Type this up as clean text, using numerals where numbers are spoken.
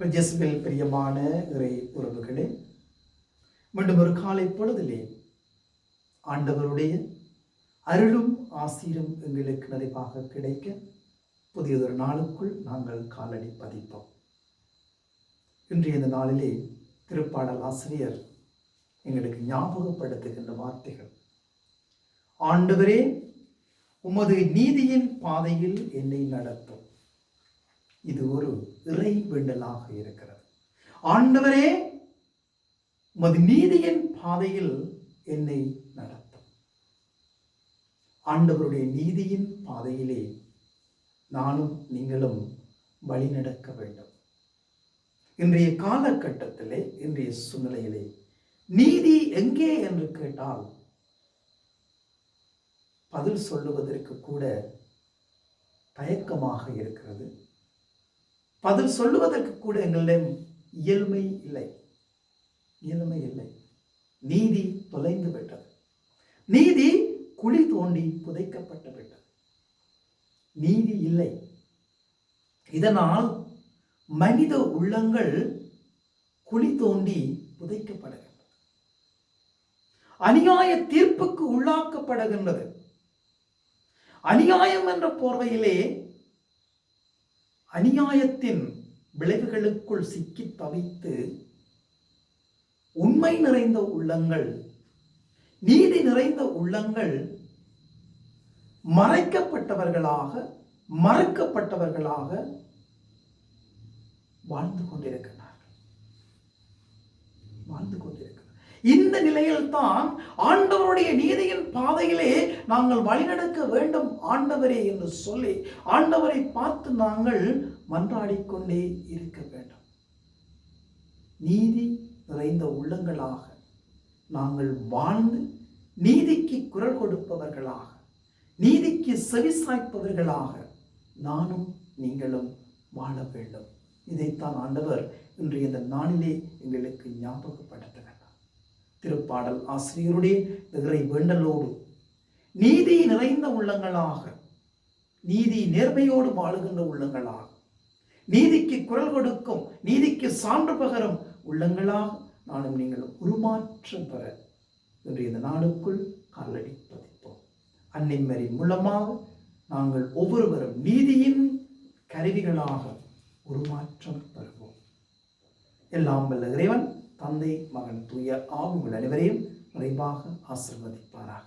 ஜெசுவில் பிரியமான இறை உறவுகளே, மீண்டும் ஒரு காலை பொழுதிலே ஆண்டவருடைய அருளும் ஆசீரும் எங்களுக்கு நிறைவாக கிடைக்க புதியதொரு நாளுக்குள் நாங்கள் காலடி பதிப்போம். இன்றைய இந்த நாளிலே திருப்பாடல் ஆசிரியர் எங்களுக்கு ஞாபகப்படுத்துகின்ற வார்த்தைகள்: ஆண்டவரே, உமது நீதியின் பாதையில் என்னை நடத்தும். இது ஒரு இறை வேண்டலாக இருக்கிறது. ஆண்டவரே, உமது நீதியின் பாதையில் என்னை நடத்தும். ஆண்டவருடைய நீதியின் பாதையிலே நானும் நீங்களும் வழி நடக்க வேண்டும். இன்றைய காலகட்டத்திலே, இன்றைய சூழ்நிலையிலே நீதி எங்கே என்று கேட்டால் பதில் சொல்லுவதற்கு கூட தயக்கமாக இருக்கிறது. பதில் சொல்லுவதற்கு கூட எங்களிடம் இயல்மை இல்லை. நீதி தொலைந்து விட்டது. நீதி குழி தோண்டி புதைக்கப்பட்டு விட்டது. நீதி இல்லை. இதனால் மனித உள்ளங்கள் குழி தோண்டி புதைக்கப்படுகின்றது. அநியாய தீர்ப்புக்கு உள்ளாக்கப்படுகின்றது. அநியாயம் என்ற போர்வையிலே அநியாயத்தின் விளைவுகளுக்குள் சிக்கி தவித்து உண்மை நிறைந்த உள்ளங்கள், நீதி நிறைந்த உள்ளங்கள் மறைக்கப்பட்டவர்களாக, மறுக்கப்பட்டவர்களாக வாழ்ந்து கொண்டிருக்கிறார்கள். இந்த நிலையில் தான் ஆண்டவருடைய நீதியின் பாதையிலே நாங்கள் வழிநடக்க வேண்டும் ஆண்டவரே என்று சொல்லி ஆண்டவரை பார்த்து நாங்கள் மன்றாடிக்கொண்டே இருக்க வேண்டும். நீதி நிறைந்த உள்ளங்களாக நாங்கள் வாழ்ந்து நீதிக்கு குரல் கொடுப்பவர்களாக, நீதிக்கு செவிசாய்ப்பவர்களாக நானும் நீங்களும் வாழ வேண்டும். இதைத்தான் ஆண்டவர் இன்றைய இந்த நாளிலே எங்களுக்கு ஞாபகப்படுத்துகிறார். திருப்பாடல் ஆசிரியருடைய இறை வேண்டலோடு நீதி நிறைந்த உள்ளங்களாக, நீதி நேர்மையோடு வாழுகின்ற உள்ளங்களாக, நீதிக்கு குரல் கொடுக்கும், நீதிக்கு சான்று பகரும் உள்ளங்களாக நானும் நீங்களும் உருமாற்றம் பெற இன்றைய இந்த நாளுக்குள் காலடி பதிப்போம். அன்னை மரி மூலமாக நாங்கள் ஒவ்வொருவரும் நீதியின் கருவிகளாக உருமாற்றம் பெறுவோம். எல்லாம் வல்ல இறைவன், தந்தை, மகன், தூய ஆவி உங்கள் அனைவரையும் நிறைவாக ஆசீர்வதிப்பாராக.